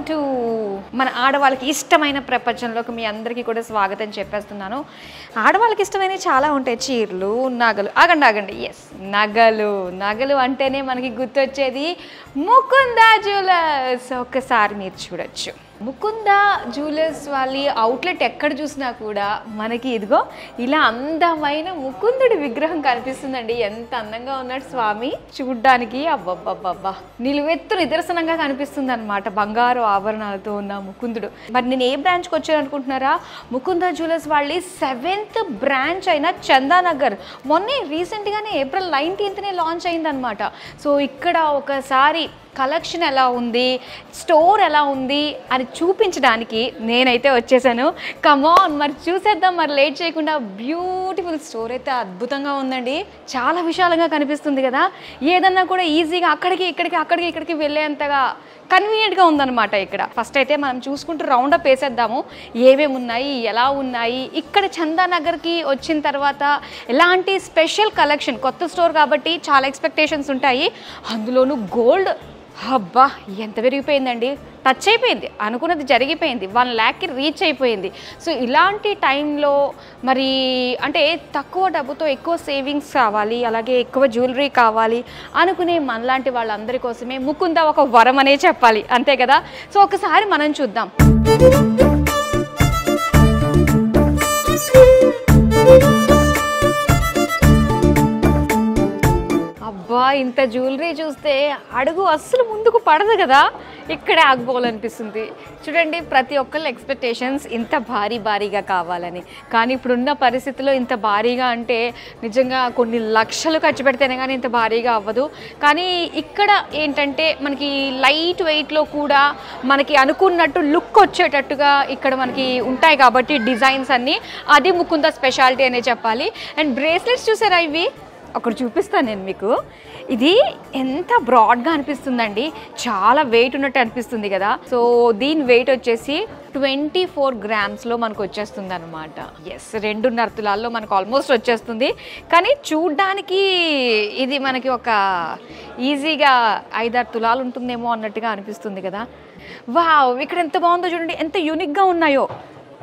To మన ఆడవాళ్ళకి ఇష్టమైన ప్రపంచంలోకి మీ అందరికీ కూడా స్వాగతం చెప్పేస్తున్నాను. ఆడవాళ్ళకి ఇష్టమైనవి చాలా ఉంటాయి, చీరలు, నగలు. ఆగండి, ఎస్, నగలు అంటేనే మనకి గుర్తొచ్చేది ముకుంద జ్యువెలర్స్. ఒక్కసారి మీరు చూడొచ్చు, ముకుంద జ్యువెలర్స్ వాళ్ళ అవుట్లెట్ ఎక్కడ చూసినా కూడా మనకి ఇదిగో ఇలా అందమైన ముకుందుడి విగ్రహం కనిపిస్తుందండి. ఎంత అందంగా ఉన్నాడు స్వామి చూడ్డానికి, అబ్బబ్బబ్బబ్బా, నిలువెత్తు నిదర్శనంగా కనిపిస్తుంది అనమాట బంగారు ఆభరణాలతో ఉన్న ముకుందుడు. మరి నేను ఏ బ్రాంచ్కి వచ్చాను అనుకుంటున్నారా? ముకుంద జ్యువెలర్స్ వాళ్ళ 7th బ్రాంచ్ అయిన చందానగర్ మొన్నే రీసెంట్గానే April 19th లాంచ్ అయిందనమాట. సో ఇక్కడ ఒకసారి కలెక్షన్ ఎలా ఉంది, స్టోర్ ఎలా ఉంది అని చూపించడానికి నేనైతే వచ్చేసాను. కమాన్, మరి చూసేద్దాం, మరి లేట్ చేయకుండా. బ్యూటిఫుల్ స్టోర్ అయితే అద్భుతంగా ఉందండి, చాలా విశాలంగా కనిపిస్తుంది కదా. ఏదన్నా కూడా ఈజీగా అక్కడికి వెళ్ళేంతగా కన్వీనియంట్గా ఉందన్నమాట ఇక్కడ. ఫస్ట్ అయితే మనం చూసుకుంటూ రౌండప్ వేసేద్దాము, ఏమేమి ఉన్నాయి, ఎలా ఉన్నాయి. ఇక్కడ చందానగర్కి వచ్చిన తర్వాత ఎలాంటి స్పెషల్ కలెక్షన్, కొత్త స్టోర్ కాబట్టి చాలా ఎక్స్పెక్టేషన్స్ ఉంటాయి. అందులోనూ గోల్డ్, అబ్బా ఎంత పెరిగిపోయిందండి, టచ్ అయిపోయింది, అనుకున్నది జరిగిపోయింది, 1 lakh రీచ్ అయిపోయింది. సో ఇలాంటి టైంలో మరి అంటే తక్కువ డబ్బుతో ఎక్కువ సేవింగ్స్ కావాలి, అలాగే ఎక్కువ జ్యువెలరీ కావాలి అనుకునే మనలాంటి వాళ్ళందరి కోసమే ముకుంద ఒక వరం అనే చెప్పాలి, అంతే కదా. సో ఒకసారి మనం చూద్దాం. అబ్బా, ఇంత జ్యువెలరీ చూస్తే అడుగు అస్సలు ముందుకు పడదు కదా, ఇక్కడే ఆగిపోవాలనిపిస్తుంది. చూడండి, ప్రతి ఒక్కళ్ళ ఎక్స్పెక్టేషన్స్ ఇంత భారీగా కావాలని. కానీ ఇప్పుడున్న పరిస్థితిలో ఇంత భారీగా అంటే నిజంగా కొన్ని లక్షలు ఖర్చు పెడితేనే కానీ ఇంత భారీగా అవ్వదు. కానీ ఇక్కడ ఏంటంటే మనకి లైట్ వెయిట్లో కూడా మనకి అనుకున్నట్టు లుక్ వచ్చేటట్టుగా ఇక్కడ మనకి ఉంటాయి కాబట్టి డిజైన్స్ అన్నీ, అది ముకుంద స్పెషాలిటీ అనే చెప్పాలి. అండ్ బ్రేస్లెట్స్ చూసారా, ఇవి అక్కడ చూపిస్తాను నేను మీకు. ఇది ఎంత బ్రాడ్గా అనిపిస్తుందండి, చాలా వెయిట్ ఉన్నట్టు అనిపిస్తుంది కదా. సో దీని వెయిట్ వచ్చేసి 24 grams మనకు వచ్చేస్తుంది అనమాట. ఎస్, 2.5 తులాల్లో మనకు ఆల్మోస్ట్ వచ్చేస్తుంది. కానీ చూడ్డానికి ఇది మనకి ఒక ఈజీగా 5-6 తులాలు ఉంటుందేమో అన్నట్టుగా అనిపిస్తుంది కదా. వావ్, ఇక్కడ ఎంత బాగుందో చూడండి, ఎంత యూనిక్గా ఉన్నాయో.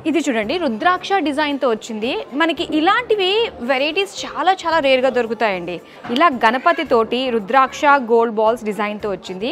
ఇది చూడండి, రుద్రాక్ష డిజైన్తో వచ్చింది. మనకి ఇలాంటివి వెరైటీస్ చాలా రేర్గా దొరుకుతాయండి. ఇలా గణపతి తోటి రుద్రాక్ష గోల్డ్ బాల్స్ డిజైన్తో వచ్చింది.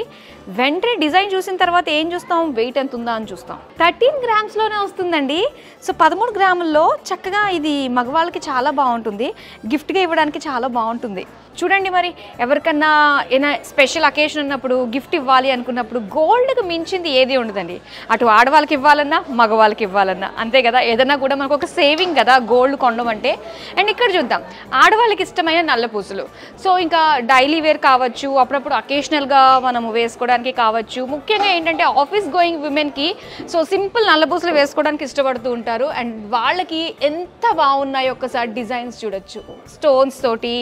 వెంటనే డిజైన్ చూసిన తర్వాత ఏం చూస్తాం, వెయిట్ ఎంత ఉందా అని చూస్తాం. 13 grams వస్తుందండి. సో 13 grams చక్కగా ఇది మగవాళ్ళకి చాలా బాగుంటుంది, గిఫ్ట్గా ఇవ్వడానికి చాలా బాగుంటుంది. చూడండి, మరి ఎవరికన్నా ఏదైనా స్పెషల్ అకేషన్ ఉన్నప్పుడు గిఫ్ట్ ఇవ్వాలి అనుకున్నప్పుడు గోల్డ్కి మించింది ఏది ఉండదండి. అటు ఆడవాళ్ళకి ఇవ్వాలన్నా మగవాళ్ళకి ఇవ్వాలన్నా అంతే కదా. ఏదన్నా కూడా మనకు ఒక సేవింగ్ కదా గోల్డ్ కొనడం అంటే. అండ్ ఇక్కడ చూద్దాం, ఆడవాళ్ళకి ఇష్టమైన నల్ల పూసలు. సో ఇంకా డైలీ వేర్ కావచ్చు, అప్పుడప్పుడు అకేషనల్గా మనము వేసుకోవడానికి కావచ్చు. ముఖ్యంగా ఏంటంటే ఆఫీస్ గోయింగ్ విమెన్కి సో సింపుల్ నల్ల పూసలు వేసుకోవడానికి ఇష్టపడుతూ ఉంటారు. అండ్ వాళ్ళకి ఎంత బాగున్నాయో ఒక్కసారి డిజైన్స్ చూడొచ్చు. స్టోన్స్ తోటి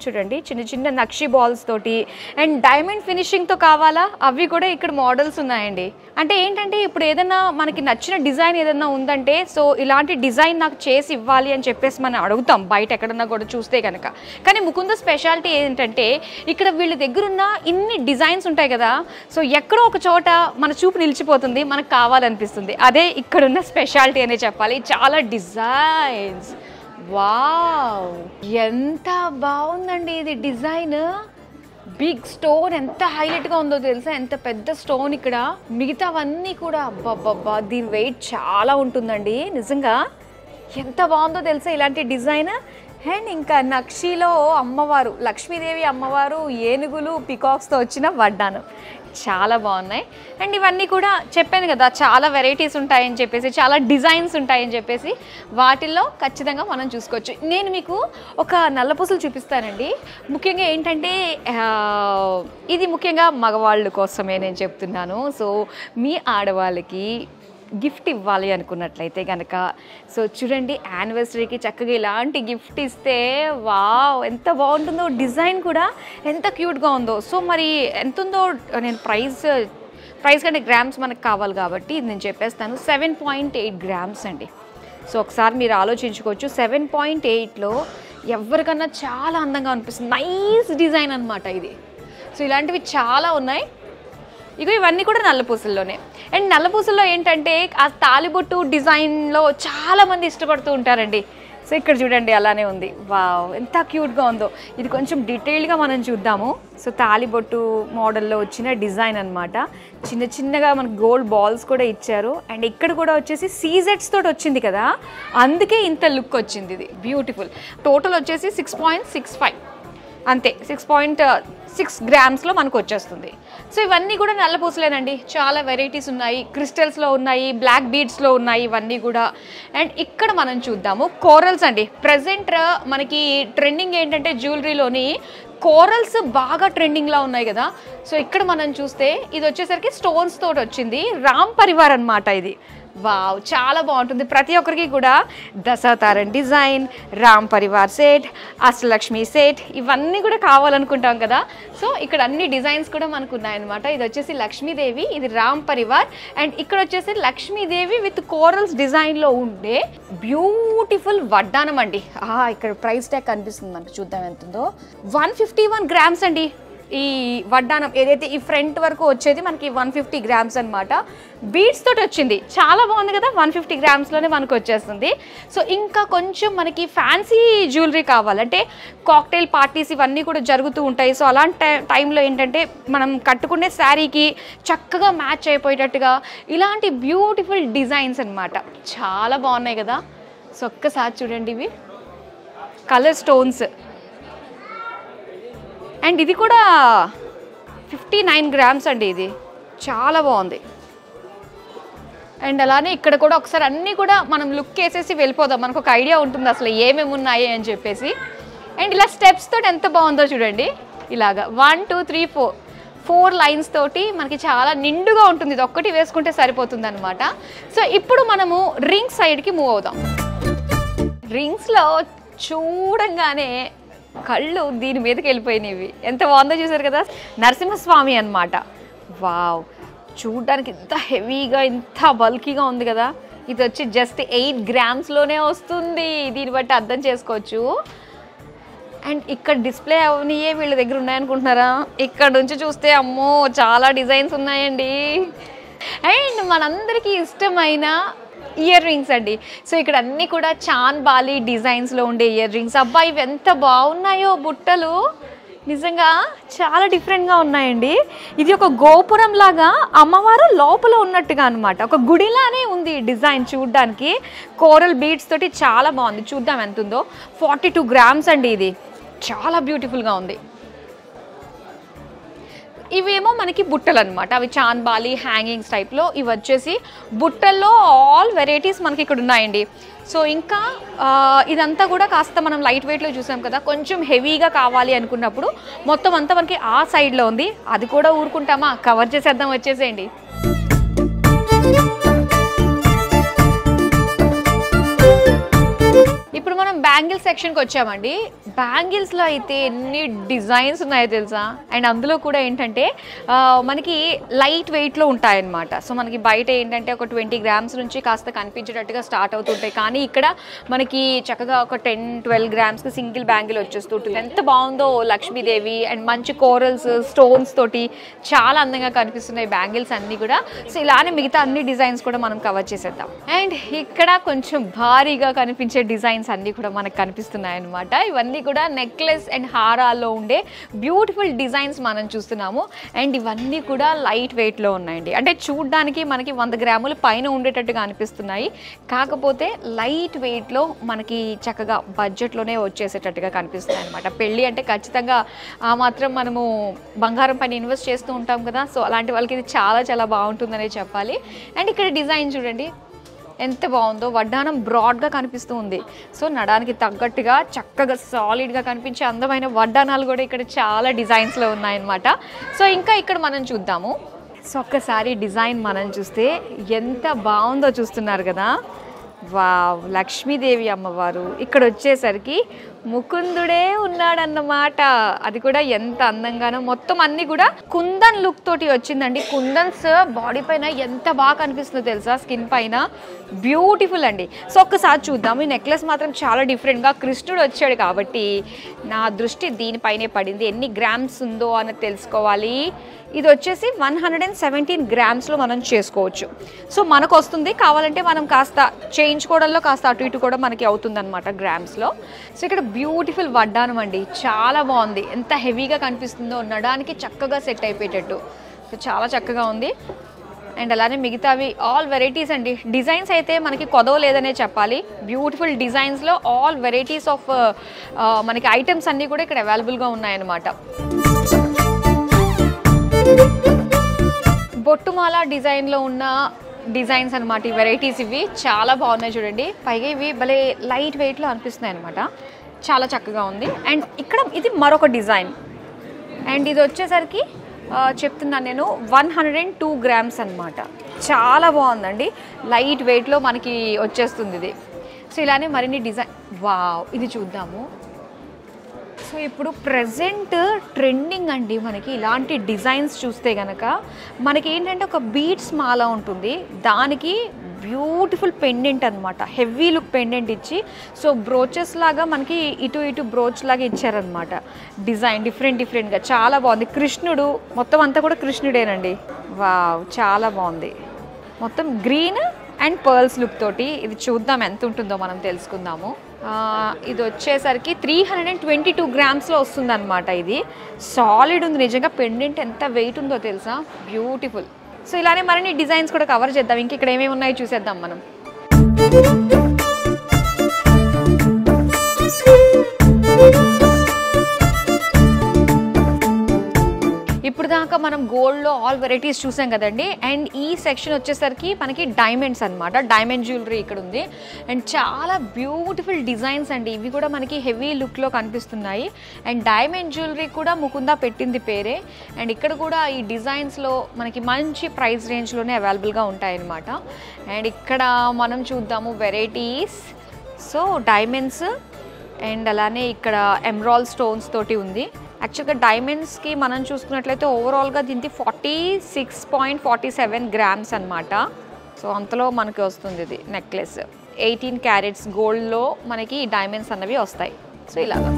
చూడండి, చిన్న నక్షి బాల్స్ తోటి అండ్ డైమండ్ ఫినిషింగ్తో కావాలా, అవి కూడా ఇక్కడ మోడల్స్ ఉన్నాయండి. అంటే ఏంటంటే ఇప్పుడు ఏదైనా మనకి నచ్చిన డిజైన్ ఏదైనా ఉందంటే సో ఇలాంటి డిజైన్ నాకు చేసి ఇవ్వాలి అని చెప్పేసి మనం అడుగుతాం బయట ఎక్కడన్నా కూడా చూస్తే కనుక. కానీ ముకుంద స్పెషాలిటీ ఏంటంటే ఇక్కడ వీళ్ళ దగ్గర ఉన్న ఇన్ని డిజైన్స్ ఉంటాయి కదా, సో ఎక్కడో ఒక చోట మన చూపు నిలిచిపోతుంది, మనకు కావాలనిపిస్తుంది. అదే ఇక్కడున్న స్పెషాలిటీ అనే చెప్పాలి. చాలా డిజైన్స్, వావ్ ఎంత బాగుందండి ఇది డిజైన్. బిగ్ స్టోన్ ఎంత హైలైట్గా ఉందో తెలుసా, ఎంత పెద్ద స్టోన్ ఇక్కడ. మిగతావన్నీ కూడా అబ్బబ్బబ్బా, దీని వెయిట్ చాలా ఉంటుందండి నిజంగా. ఎంత బాగుందో తెలుసా ఇలాంటి డిజైన్. అండ్ ఇంకా నక్షిలో అమ్మవారు, లక్ష్మీదేవి అమ్మవారు, ఏనుగులు, పికాక్స్తో వచ్చిన వడ్డానం చాలా బాగున్నాయి. అండ్ ఇవన్నీ కూడా చెప్పాను కదా చాలా వెరైటీస్ ఉంటాయని చెప్పేసి, చాలా డిజైన్స్ ఉంటాయని చెప్పేసి, వాటిల్లో ఖచ్చితంగా మనం చూసుకోవచ్చు. నేను మీకు ఒక నల్లపూసలు చూపిస్తానండి. ముఖ్యంగా ఏంటంటే ఇది ముఖ్యంగా మగవాళ్ళ కోసమే నేను చెప్తున్నాను. సో మీ ఆడవాళ్ళకి గిఫ్ట్ ఇవ్వాలి అనుకున్నట్లయితే కనుక సో చూడండి, యానివర్సరీకి చక్కగా ఇలాంటి గిఫ్ట్ ఇస్తే వావ్ ఎంత బాగుంటుందో. డిజైన్ కూడా ఎంత క్యూట్గా ఉందో. సో మరి ఎంత ఉందో నేను ప్రైస్ కంటే గ్రామ్స్ మనకు కావాలి కాబట్టి ఇది నేను చెప్పేస్తాను. 7.8 grams అండి. సో ఒకసారి మీరు ఆలోచించుకోవచ్చు, 7.8లో ఎవరికన్నా చాలా అందంగా అనిపిస్తుంది. నైస్ డిజైన్ అనమాట ఇది. సో ఇలాంటివి చాలా ఉన్నాయి. ఇగో ఇవన్నీ కూడా నల్లపూసల్లోనే. అండ్ నల్లపూసల్లో ఏంటంటే ఆ తాలిబొట్టు డిజైన్లో చాలామంది ఇష్టపడుతూ ఉంటారండి. సో ఇక్కడ చూడండి అలానే ఉంది. వావ్, ఎంత క్యూట్గా ఉందో. ఇది కొంచెం డీటెయిల్డ్గా మనం చూద్దాము. సో తాలిబొట్టు మోడల్లో వచ్చిన డిజైన్ అనమాట. చిన్న చిన్నగా మనకు గోల్డ్ బాల్స్ కూడా ఇచ్చారు. అండ్ ఇక్కడ కూడా వచ్చేసి సీజెట్స్ తోటి వచ్చింది కదా, అందుకే ఇంత లుక్ వచ్చింది. ఇది బ్యూటిఫుల్. టోటల్ వచ్చేసి 6.65 అంతే, 6.6 గ్రామ్స్లో మనకు వచ్చేస్తుంది. సో ఇవన్నీ కూడా నల్లపూసలేనండి. చాలా వెరైటీస్ ఉన్నాయి, క్రిస్టల్స్లో ఉన్నాయి, బ్లాక్ బీడ్స్లో ఉన్నాయి ఇవన్నీ కూడా. అండ్ ఇక్కడ మనం చూద్దాము కోరల్స్ అండి. ప్రజెంట్ మనకి ట్రెండింగ్ ఏంటంటే జ్యువెలరీలోని కోరల్స్ బాగా ట్రెండింగ్లో ఉన్నాయి కదా. సో ఇక్కడ మనం చూస్తే ఇది వచ్చేసరికి స్టోన్స్ తోటి వచ్చింది. రామ్ పరివార్ అనమాట ఇది. వావ్, చాలా బాగుంటుంది. ప్రతి ఒక్కరికి కూడా Dasavataram design, Ram Parivar set, Ashtalakshmi set ఇవన్నీ కూడా కావాలనుకుంటాం కదా. సో ఇక్కడ అన్ని డిజైన్స్ కూడా మనకు ఉన్నాయన్నమాట. ఇది వచ్చేసి లక్ష్మీదేవి, ఇది రామ్ పరివార్. అండ్ ఇక్కడ వచ్చేసి లక్ష్మీదేవి విత్ కోరల్స్ డిజైన్లో ఉండే బ్యూటిఫుల్ వడ్డానం అండి. ఇక్కడ ప్రైస్ ట్యాగ్ కనిపిస్తుంది మనకు, చూద్దాం ఎంత ఉందో. 151 గ్రామ్స్ అండి ఈ వడ్డానం. ఏదైతే ఈ ఫ్రంట్ వరకు వచ్చేది మనకి 150 గ్రామ్స్ అనమాట. బీడ్స్ తోటి వచ్చింది, చాలా బాగుంది కదా. 150 గ్రామ్స్లోనే మనకు వచ్చేస్తుంది. సో ఇంకా కొంచెం మనకి ఫ్యాన్సీ జ్యువెలరీ కావాలంటే కాక్టైల్ పార్టీస్ ఇవన్నీ కూడా జరుగుతూ ఉంటాయి. సో అలాంటి టైంలో ఏంటంటే మనం కట్టుకునే శారీకి చక్కగా మ్యాచ్ అయిపోయేటట్టుగా ఇలాంటి బ్యూటిఫుల్ డిజైన్స్ అనమాట. చాలా బాగున్నాయి కదా. సో ఒక్కసారి చూడండి, ఇవి కలర్ స్టోన్స్. అండ్ ఇది కూడా 59 గ్రామ్స్ అండి. ఇది చాలా బాగుంది. అండ్ అలానే ఇక్కడ కూడా ఒకసారి అన్నీ కూడా మనం లుక్ వేసేసి వెళ్ళిపోదాం, మనకు ఒక ఐడియా ఉంటుంది అసలు ఏమేమి ఉన్నాయి అని చెప్పేసి. అండ్ ఇలా స్టెప్స్ తోటి ఎంత బాగుందో చూడండి. ఇలాగా 1 2 3 4 లైన్స్ తోటి మనకి చాలా నిండుగా ఉంటుంది. ఇది ఒక్కటి వేసుకుంటే సరిపోతుంది అనమాట. సో ఇప్పుడు మనము రింగ్ సైడ్కి మూవ్ అవుదాం. రింగ్స్లో చూడంగానే కళ్ళు దీని మీదకి వెళ్ళిపోయినవి. ఎంత బాగుందో చూసారు కదా. నరసింహస్వామి అనమాట. వావ్, చూడ్డానికి ఇంత హెవీగా ఇంత బల్కీగా ఉంది కదా. ఇది వచ్చి జస్ట్ 8 గ్రామ్స్లోనే వస్తుంది. దీన్ని బట్టి అర్థం చేసుకోవచ్చు. అండ్ ఇక్కడ డిస్ప్లే అవనియే వీళ్ళ దగ్గర ఉన్నాయనుకుంటున్నారా? ఇక్కడ నుంచి చూస్తే అమ్మో చాలా డిజైన్స్ ఉన్నాయండి. అండ్ మనందరికీ ఇష్టమైన ఇయర్ రింగ్స్ అండి. సో ఇక్కడ అన్నీ కూడా చాన్ బాలి డిజైన్స్లో ఉండే ఇయర్ రింగ్స్. అబ్బా, ఇవి ఎంత బాగున్నాయో బుట్టలు, నిజంగా చాలా డిఫరెంట్గా ఉన్నాయండి. ఇది ఒక గోపురం లాగా అమ్మవారు లోపల ఉన్నట్టుగా అనమాట. ఒక గుడిలానే ఉంది డిజైన్ చూడ్డానికి. కోరల్ బీడ్స్ తోటి చాలా బాగుంది. చూద్దాం ఎంత ఉందో. 42 గ్రామ్స్ అండి. ఇది చాలా బ్యూటిఫుల్గా ఉంది. ఇవేమో మనకి బుట్టలు అనమాట. అవి చాన్ బాలి హ్యాంగింగ్స్ టైప్లో. ఇవి వచ్చేసి బుట్టల్లో ఆల్ వెరైటీస్ మనకి ఇక్కడ ఉన్నాయండి. సో ఇంకా ఇదంతా కూడా కాస్త మనం లైట్ వెయిట్లో చూసాం కదా. కొంచెం హెవీగా కావాలి అనుకున్నప్పుడు మొత్తం అంతా మనకి ఆ సైడ్లో ఉంది. అది కూడా ఊరుకుంటామా, కవర్ చేసేద్దాం, వచ్చేసేయండి. ఇప్పుడు మనం బ్యాంగిల్ సెక్షన్కి వచ్చామండి. బ్యాంగిల్స్లో అయితే ఎన్ని డిజైన్స్ ఉన్నాయో తెలుసా. అండ్ అందులో కూడా ఏంటంటే మనకి లైట్ వెయిట్లో ఉంటాయన్నమాట. సో మనకి బయట ఏంటంటే ఒక 20 గ్రామ్స్ నుంచి కాస్త కనిపించేటట్టుగా స్టార్ట్ అవుతుంటాయి. కానీ ఇక్కడ మనకి చక్కగా ఒక 10-12 గ్రామ్స్కి సింగిల్ బ్యాంగిల్ వచ్చేస్తుంటుంది. ఎంత బాగుందో లక్ష్మీదేవి అండ్ మంచి కోరల్స్ స్టోన్స్ తోటి చాలా అందంగా కనిపిస్తున్నాయి బ్యాంగిల్స్ అన్నీ కూడా. సో ఇలానే మిగతా అన్ని డిజైన్స్ కూడా మనం కవర్ చేసేద్దాం. అండ్ ఇక్కడ కొంచెం భారీగా కనిపించే డిజైన్స్ అన్నీ కూడా మనకు కనిపిస్తున్నాయి అన్నమాట. ఇవన్నీ కూడా నెక్లెస్ అండ్ హారాల్లో ఉండే బ్యూటిఫుల్ డిజైన్స్ మనం చూస్తున్నాము. అండ్ ఇవన్నీ కూడా లైట్ వెయిట్లో ఉన్నాయండి. అంటే చూడ్డానికి మనకి 100 గ్రాముల పైన ఉండేటట్టుగా అనిపిస్తున్నాయి. కాకపోతే లైట్ వెయిట్లో మనకి చక్కగా బడ్జెట్లోనే వచ్చేసేటట్టుగా కనిపిస్తున్నాయి అనమాట. పెళ్ళి అంటే ఖచ్చితంగా ఆ మాత్రం మనము బంగారం పైన ఇన్వెస్ట్ చేస్తూ ఉంటాం కదా. సో అలాంటి వాళ్ళకి ఇది చాలా చాలా బాగుంటుందనే చెప్పాలి. అండ్ ఇక్కడ డిజైన్ చూడండి ఎంత బాగుందో. వడ్డానం బ్రాడ్గా కనిపిస్తూ ఉంది. సో నడానికి తగ్గట్టుగా చక్కగా సాలిడ్గా కనిపించే అందమైన వడ్డానాలు కూడా ఇక్కడ చాలా డిజైన్స్లో ఉన్నాయన్నమాట. సో ఇంకా ఇక్కడ మనం చూద్దాము. సో ఒక్కసారి డిజైన్ మనం చూస్తే ఎంత బాగుందో చూస్తున్నారు కదా. వావ్, లక్ష్మీదేవి అమ్మవారు. ఇక్కడ వచ్చేసరికి ముకుందుడే ఉన్నాడన్నమాట. అది కూడా ఎంత అందంగానో, మొత్తం అన్ని కూడా కుందన్ లుక్ తోటి వచ్చిందండి. కుందన్స్ బాడీ పైన ఎంత బాగా కనిపిస్తుందో తెలుసా, స్కిన్ పైన బ్యూటిఫుల్ అండి. సో ఒక్కసారి చూద్దాం. ఈ నెక్లెస్ మాత్రం చాలా డిఫరెంట్గా కృష్ణుడు వచ్చాడు కాబట్టి నా దృష్టి దీనిపైనే పడింది. ఎన్ని గ్రామ్స్ ఉందో అని తెలుసుకోవాలి. ఇది వచ్చేసి 117 గ్రామ్స్లో మనం చేసుకోవచ్చు. సో మనకు వస్తుంది, కావాలంటే మనం కాస్త చేయించుకోవడంలో కాస్త అటు ఇటు కూడా మనకి అవుతుంది అనమాట గ్రామ్స్లో. సో ఇక్కడ బ్యూటిఫుల్ వడ్డానం అండి, చాలా బాగుంది. ఎంత హెవీగా కనిపిస్తుందో, నడానికి చక్కగా సెట్ అయిపోయేటట్టు. సో చాలా చక్కగా ఉంది. అండ్ అలానే మిగతావి ఆల్ వెరైటీస్ అండి. డిజైన్స్ అయితే మనకి కొదవలేదనే చెప్పాలి. బ్యూటిఫుల్ డిజైన్స్లో ఆల్ వెరైటీస్ ఆఫ్ మనకి ఐటమ్స్ అన్నీ కూడా ఇక్కడ అవైలబుల్గా ఉన్నాయన్నమాట. బొట్టుమాల డిజైన్లో ఉన్న డిజైన్స్ అనమాట ఈ వెరైటీస్. ఇవి చాలా బాగున్నాయి చూడండి. పైగా ఇవి భలే లైట్ వెయిట్లో అనిపిస్తున్నాయి అనమాట. చాలా చక్కగా ఉంది. అండ్ ఇక్కడ ఇది మరొక డిజైన్. అండ్ ఇది వచ్చేసరికి చెప్తున్నాను నేను 102 గ్రామ్స్ అనమాట. చాలా బాగుందండి, లైట్ వెయిట్లో మనకి వచ్చేస్తుంది ఇది. సో ఇలానే మరిన్ని డిజైన్. వావ్, ఇది చూద్దాము. సో ఇప్పుడు ప్రెజెంట్ ట్రెండింగ్ అండి మనకి ఇలాంటి డిజైన్స్ చూస్తే కనుక మనకి ఏంటంటే ఒక బీడ్స్ మాల ఉంటుంది, దానికి బ్యూటిఫుల్ పెండెంట్ అనమాట, హెవీ లుక్ పెండెంట్ ఇచ్చి సో బ్రోచెస్ లాగా మనకి ఇటు ఇటు బ్రోచ్ లాగా ఇచ్చారనమాట. డిజైన్ డిఫరెంట్గా చాలా బాగుంది. కృష్ణుడు మొత్తం అంతా కూడా కృష్ణుడేనండి. వావ్, చాలా బాగుంది. మొత్తం గ్రీన్ అండ్ పర్ల్స్ లుక్ తోటి. ఇది చూద్దాం ఎంత ఉంటుందో మనం తెలుసుకుందాము. ఇది వచ్చేసరికి 322 గ్రామ్స్లో వస్తుంది అనమాట. ఇది సాలిడ్ ఉంది నిజంగా. పెండెంట్ ఎంత వెయిట్ ఉందో తెలుసా, బ్యూటిఫుల్. సో ఇలానే మరిన్ని డిజైన్స్ కూడా కవర్ చేద్దాం. ఇంక ఇక్కడ ఏమేమి ఉన్నాయో చూసేద్దాం మనం. ఇప్పుడు దాకా మనం గోల్డ్లో ఆల్ వెరైటీస్ చూసాం కదండి. అండ్ ఈ సెక్షన్ వచ్చేసరికి మనకి డైమండ్స్ అనమాట. డైమండ్ జ్యువెలరీ ఇక్కడ ఉంది. అండ్ చాలా బ్యూటిఫుల్ డిజైన్స్ అండి. ఇవి కూడా మనకి హెవీ లుక్లో కనిపిస్తున్నాయి. అండ్ డైమండ్ జ్యువెలరీ కూడా ముకుందా పెట్టింది పేరే. అండ్ ఇక్కడ కూడా ఈ డిజైన్స్లో మనకి మంచి ప్రైస్ రేంజ్లోనే అవైలబుల్గా ఉంటాయన్నమాట. అండ్ ఇక్కడ మనం చూద్దాము వెరైటీస్. సో డైమండ్స్ అండ్ అలానే ఇక్కడ ఎమరాల్డ్ స్టోన్స్ తోటి ఉంది. యాక్చువల్గా డైమండ్స్కి మనం చూసుకున్నట్లయితే ఓవరాల్గా దీనికి 46.47 గ్రామ్స్ అనమాట. సో అంతలో మనకి వస్తుంది ఇది నెక్లెస్. 18 క్యారెట్స్ గోల్డ్లో మనకి డైమండ్స్ అన్నవి వస్తాయి. సో ఇలాగా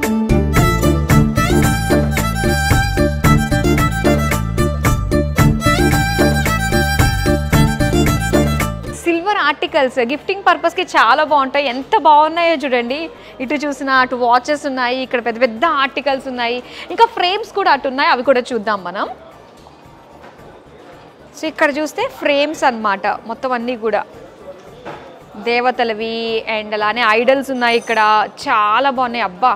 సిల్వర్ ఆర్టికల్స్ గిఫ్టింగ్ పర్పస్కి చాలా బాగుంటాయి. ఎంత బాగున్నాయో చూడండి. ఇటు చూసిన అటు వాచెస్ ఉన్నాయి, ఇక్కడ పెద్ద పెద్ద ఆర్టికల్స్ ఉన్నాయి, ఇంకా ఫ్రేమ్స్ కూడా అటు ఉన్నాయి. అవి కూడా చూద్దాం మనం. సో ఇక్కడ చూస్తే ఫ్రేమ్స్ అన్నమాట మొత్తం అన్నీ కూడా దేవతలవి. అండ్ అలానే ఐడల్స్ ఉన్నాయి ఇక్కడ, చాలా బాగున్నాయి. అబ్బా,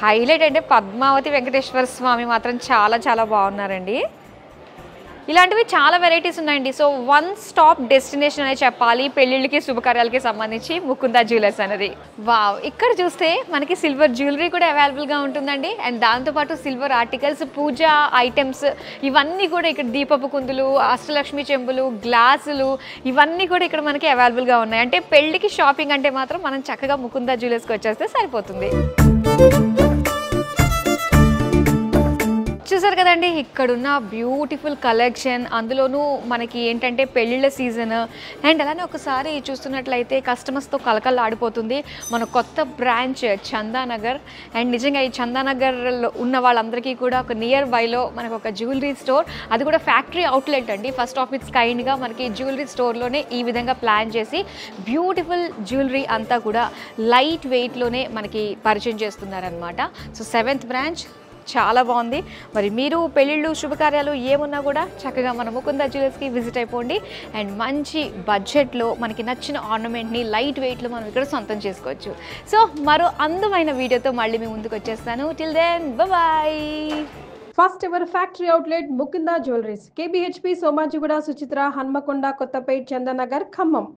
హైలైట్ అంటే పద్మావతి వెంకటేశ్వర స్వామి మాత్రం చాలా చాలా బాగున్నారండి. ఇలాంటివి చాలా వెరైటీస్ ఉన్నాయండి. సో వన్ స్టాప్ డెస్టినేషన్ అనే చెప్పాలి పెళ్ళిళ్ళకి శుభకార్యాలకి సంబంధించి ముకుందా జ్యువెలర్స్ అనేది. వావ్, ఇక్కడ చూస్తే మనకి సిల్వర్ జ్యువెలరీ కూడా అవైలబుల్గా ఉంటుందండి. అండ్ దాంతోపాటు సిల్వర్ ఆర్టికల్స్, పూజా ఐటమ్స్ ఇవన్నీ కూడా ఇక్కడ దీపపు కుందులు, అష్టలక్ష్మి చెంబులు, గ్లాసులు ఇవన్నీ కూడా ఇక్కడ మనకి అవైలబుల్గా ఉన్నాయి. అంటే పెళ్ళికి షాపింగ్ అంటే మాత్రం మనం చక్కగా ముకుందా జ్యువెలర్స్కి వచ్చేస్తే సరిపోతుంది. చూసారు కదండి ఇక్కడున్న బ్యూటిఫుల్ కలెక్షన్. అందులోనూ మనకి ఏంటంటే పెళ్ళిళ్ళ సీజన్. అండ్ అలానే ఒకసారి చూస్తున్నట్లయితే కస్టమర్స్తో కలకల్లాడిపోతుంది మన కొత్త బ్రాంచ్ చందానగర్. అండ్ నిజంగా ఈ చందానగర్లో ఉన్న వాళ్ళందరికీ కూడా ఒక నియర్ బైలో మనకు ఒక జ్యువెలరీ స్టోర్, అది కూడా ఫ్యాక్టరీ అవుట్లెట్ అండి. ఫస్ట్ ఆఫ్ ఇట్స్ కైండ్గా మనకి జ్యువెలరీ స్టోర్లోనే ఈ విధంగా ప్లాన్ చేసి బ్యూటిఫుల్ జ్యువెలరీ అంతా కూడా లైట్ వెయిట్లోనే మనకి పరిచయం చేస్తున్నారనమాట. సో 7th బ్రాంచ్ చాలా బాగుంది. మరి మీరు పెళ్ళిళ్ళు శుభకార్యాలు ఏమున్నా కూడా చక్కగా మన ముకుందా జ్యువెలర్స్కి విజిట్ అయిపోండి. అండ్ మంచి బడ్జెట్లో మనకి నచ్చిన ఆర్నమెంట్ని లైట్ వెయిట్లో మనం ఇక్కడ సొంతం చేసుకోవచ్చు. సో మరో అందమైన వీడియోతో మళ్ళీ మీ ముందుకు వచ్చేస్తాను. Till then bye. First ever factory outlet Mukunda jewelleries, KBHP, Somajiguda, Suchitra, Hanmakonda, Kothapet, Chandanagar, Khammam.